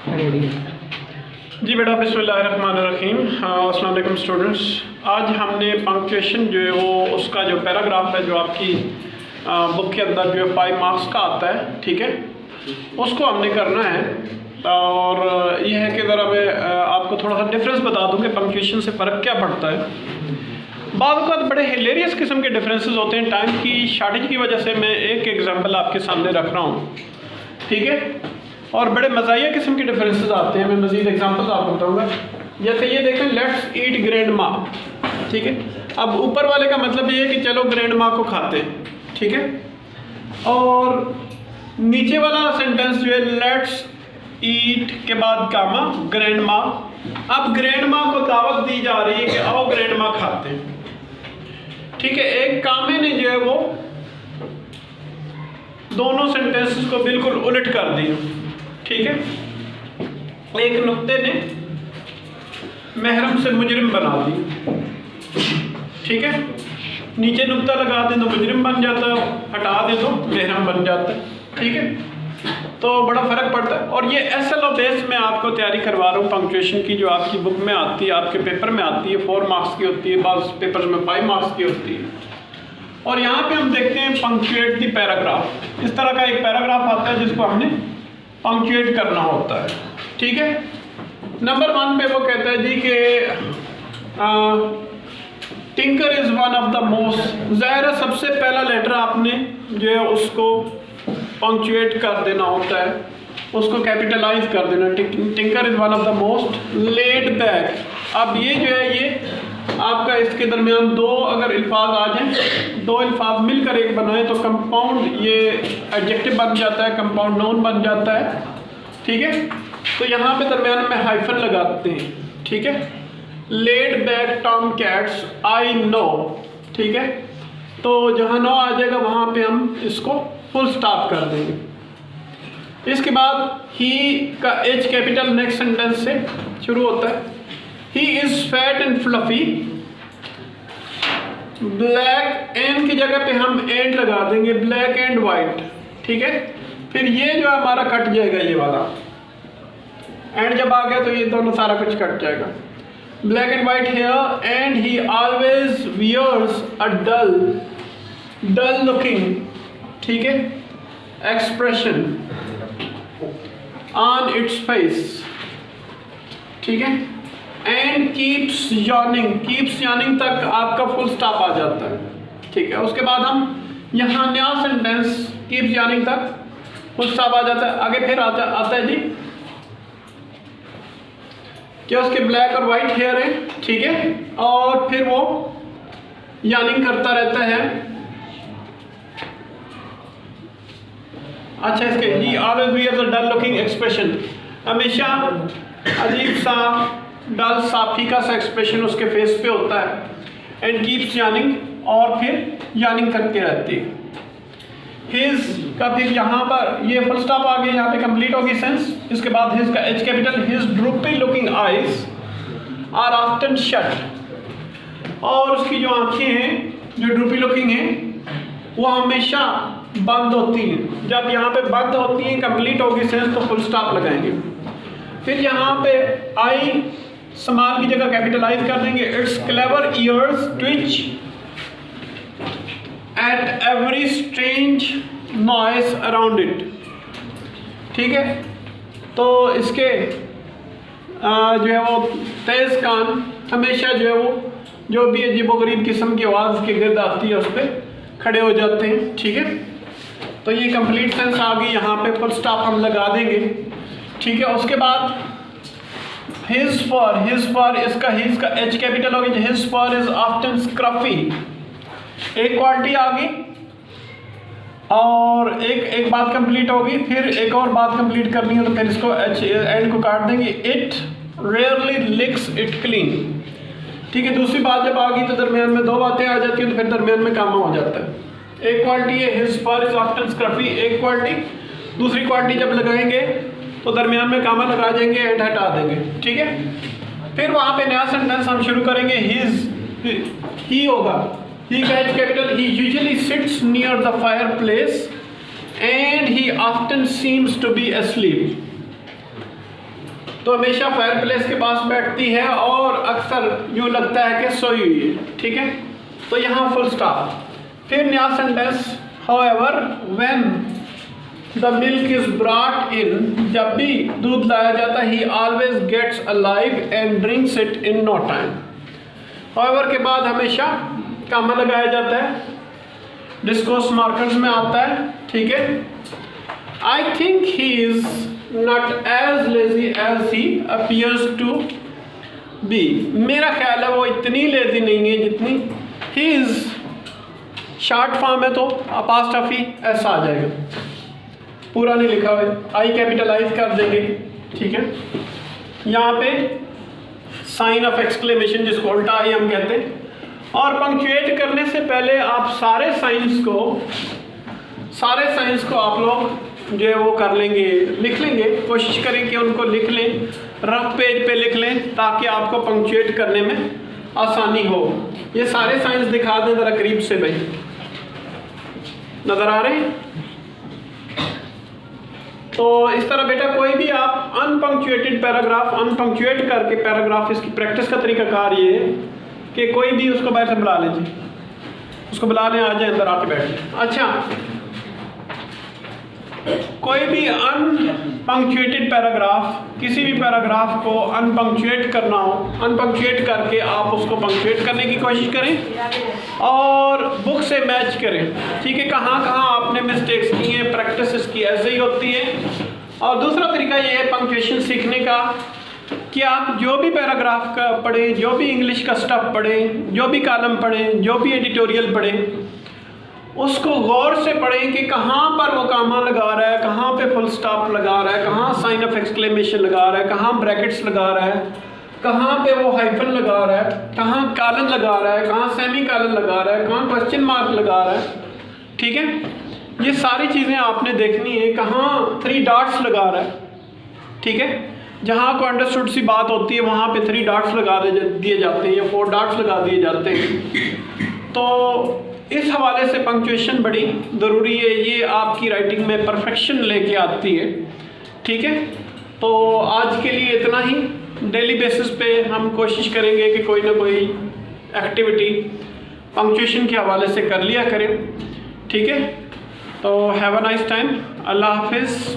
जी बेटा, बिस्मिल्लाहिर्रहमानिर्रहीम। अस्सलाम वालेकुम स्टूडेंट्स। आज हमने पंक्चुएशन जो है वो उसका जो पैराग्राफ है जो आपकी बुक के अंदर जो है 5 मार्क्स का आता है, ठीक है, उसको हमने करना है। और ये है कि ज़रा मैं आपको थोड़ा सा डिफरेंस बता दूं कि पंक्चुएशन से फ़र्क क्या पड़ता है। बाद वक़्त बड़े हिलेरियस किस्म के डिफरेंसेस होते हैं। टाइम की शॉर्टेज की वजह से मैं एक एग्जांपल आपके सामने रख रहा हूँ, ठीक है, और बड़े मज़ाहिया किस्म के डिफरेंसेस आते हैं। मैं मज़ीद एग्जांपल्स आपको बताऊँगा। जैसे ये देखें, लेट्स ईट ग्रैंड माँ, ठीक है। अब ऊपर वाले का मतलब ये है कि चलो ग्रैंड माँ को खाते हैं, ठीक है। और नीचे वाला सेंटेंस जो है लेट्स ईट के बाद कामा ग्रैंड माँ। अब ग्रैंड माँ को दावत दी जा रही है कि आओ ग्रैंड माँ खाते हैं, ठीक है। एक कामे ने जो है वो दोनों सेंटेंसेस को बिल्कुल उलट कर दिया, ठीक है। एक नुक्ते ने महरम से मुजरिम बना दी, ठीक है। नीचे नुक्ता लगा दे तो मुजरिम बन जाता है, हटा दे तो महरम बन जाता है, ठीक है। तो बड़ा फ़र्क पड़ता है। और ये SLO बेस में आपको तैयारी करवा रहा हूँ पंक्चुएशन की, जो आपकी बुक में आती है, आपके पेपर में आती है। 4 मार्क्स की होती है, बाज़ पेपर्स में 5 मार्क्स की होती है। और यहाँ पे हम देखते हैं पंक्चुएट द पैराग्राफ। इस तरह का एक पैराग्राफ आता है जिसको हमने पंक्चुएट करना होता है, ठीक है। नंबर 1 पे वो कहता है जी कि tinker is one of the most. ज़ाहिर है सबसे पहला लेटर आपने जो है उसको पंक्चुएट कर देना होता है, उसको कैपिटलाइज कर देना। Tinker is one of the most laid back. अब ये जो है ये आपका इसके दरमियान दो अगर अल्फाज आ जाएं, दो अल्फाज मिलकर एक बनाए तो कंपाउंड ये एडजेक्टिव बन जाता है, कंपाउंड नाउन बन जाता है, ठीक है। तो यहाँ पे दरमियान में हाइफन लगाते हैं, ठीक है। Laid back Tom cats I know, ठीक है। तो जहाँ नो आ जाएगा वहाँ पे हम इसको फुल स्टॉप कर देंगे। इसके बाद ही का H कैपिटल नेक्स्ट सेंटेंस से शुरू होता है। He is fat and fluffy. Black and की जगह पे हम एंड लगा देंगे, ब्लैक एंड वाइट, ठीक है। फिर ये जो है हमारा कट जाएगा, ये वाला एंड जब आ गया तो ये दोनों सारा कुछ कट जाएगा। Black and white hair and he always wears a dull looking, ठीक है, एक्सप्रेशन ऑन इट्स फेस, ठीक है। एंड कीप्स यार्निंग तक आपका फुल स्टॉप आ जाता है, ठीक है। उसके बाद हम यहाँ नया सेंटेंस कीप्स यार्निंग तक फुल स्टॉप आ जाता है। आगे फिर आता है जी क्या उसके ब्लैक और वाइट हेयर है, ठीक है। और फिर वो यार्निंग करता रहता है। अच्छा, इसके he always wears a dull looking expression, हमेशा अजीब सा डल सा फीका सा एक्सप्रेशन उसके फेस पे होता है। एंड कीप्स यार्निंग, और फिर यार्निंग करते रहती है। हिज का फिर यहाँ पर ये फुल स्टॉप आ गया, यहाँ पे कंप्लीट होगी सेंस। इसके बाद हिज का H capital, his droopy looking eyes are often shut. और उसकी जो आंखें हैं जो ड्रूपी लुकिंग हैं वो हमेशा बंद होती हैं। जब यहाँ पे बंद होती हैं कंप्लीट होगी सेंस तो फुल स्टॉप लगाएंगे। फिर यहाँ पे आई स्मॉल की जगह कैपिटलाइज कर देंगे। It's clever years Twitch at every strange noise around it, ठीक है। तो इसके जो है वो तेज कान हमेशा जो है वो जो भी अजीबोगरीब किस्म की आवाज़ के गिर्द आती है उस पर खड़े हो जाते हैं, ठीक है। तो ये कंप्लीट सेंस आ गई, यहाँ पे फुल स्टॉप हम लगा देंगे, ठीक है। उसके बाद हिज फॉर इसका हिज का H कैपिटल होगी। His for is often scruffy, एक क्वालिटी आ गई और एक बात कंप्लीट होगी। फिर एक और बात कंप्लीट करनी है तो फिर इसको एंड को काट देंगे। इट रेयरली लिक्स इट क्लीन, ठीक है। दूसरी बात जब आ गई तो दरमियान में दो बातें आ जाती हैं तो फिर दरमियान में कामा हो जाता है। एक क्वालिटी है his for is often scruffy, एक क्वालिटी। दूसरी क्वालिटी जब लगाएंगे तो दरमियान में कामा लगा देंगे, एंड हटा देंगे, ठीक है। फिर वहाँ पे नया सेंटेंस हम शुरू करेंगे। ही होगा, ही का H capital. He usually sits near the fireplace and he often seems to be asleep। तो हमेशा फायर प्लेस के पास बैठती है और अक्सर यूँ लगता है कि सोई हुई है, ठीक है। तो यहाँ फुल स्टॉप। फिर नया sentence, however when the milk is brought in, जब भी दूध लाया जाता है, he always gets alive and drinks it in no time. However के बाद हमेशा कामा लगाया जाता है, डिस्कोर्स मार्कर्स में आता है, ठीक है। I think he is not as lazy as he appears to be, मेरा ख्याल है वो इतनी लेजी नहीं है जितनी, ही इज शॉर्ट फॉर्म है तो अपास्ट्रफी ऐसा आ जाएगा, पूरा नहीं लिखा हुआ, आई कैपिटलाइज कर देंगे, ठीक है। यहाँ पे साइन ऑफ एक्सक्लेमेशन जिसको उल्टा आई हम कहते हैं। और पंक्चुएट करने से पहले आप सारे साइंस को आप लोग जो है वो कर लेंगे, लिख लेंगे, कोशिश करें कि उनको लिख लें, रफ पेज पे लिख लें ताकि आपको पंक्चुएट करने में आसानी हो। ये सारे साइंस दिखा दें ज़रा करीब से भाई, नज़र आ रहे हैं? तो इस तरह बेटा कोई भी आप अनपंक्चुएटेड पैराग्राफ अनपंक्चुएट करके पैराग्राफ, इसकी प्रैक्टिस का तरीकाकार ये है कि कोई भी उसको बाहर से बुला लीजिए, उसको बुला लें, आ जाए अंदर आके बैठ जाए। अच्छा, कोई भी अनपंक्चुएटेड पैराग्राफ, किसी भी पैराग्राफ को अनपंक्चुएट करना हो, अनपंक्चुएट करके आप उसको पंक्चुएट करने की कोशिश करें और बुक से मैच करें, ठीक है। कहाँ कहाँ आपने मिस्टेक्स की हैं, प्रैक्टिस इसकी ऐसे ही होती है। और दूसरा तरीका ये है पंक्चुएशन सीखने का कि आप जो भी पैराग्राफ का पढ़ें, जो भी इंग्लिश का स्टफ पढ़ें, जो भी कॉलम पढ़ें, जो भी एडिटोरियल पढ़ें, उसको गौर से पढ़ें कि कहाँ पर वो कामा लगा रहा है, कहाँ पे फुल स्टॉप लगा रहा है, कहाँ साइन ऑफ एक्सक्लेमेशन लगा रहा है, कहाँ ब्रैकेट्स लगा रहा है, कहाँ पे वो हाइफन लगा रहा है, कहाँ कॉलन लगा रहा है, कहाँ सेमी कॉलन लगा रहा है, कहाँ क्वेश्चन मार्क लगा रहा है, ठीक है। ये सारी चीज़ें आपने देखनी है। कहाँ 3 डॉट्स लगा रहा है, ठीक है। जहाँ को अंडरस्टूड सी बात होती है वहाँ पे 3 डॉट्स लगा दिए जाते हैं या 4 डॉट्स लगा दिए जाते हैं। तो इस हवाले से पंक्चुएशन बड़ी ज़रूरी है, ये आपकी राइटिंग में परफेक्शन लेके आती है, ठीक है। तो आज के लिए इतना ही। डेली बेसिस पे हम कोशिश करेंगे कि कोई ना कोई एक्टिविटी पंक्चुएशन के हवाले से कर लिया करें, ठीक है। तो हैव अ नाइस टाइम, अल्लाह हाफिज़।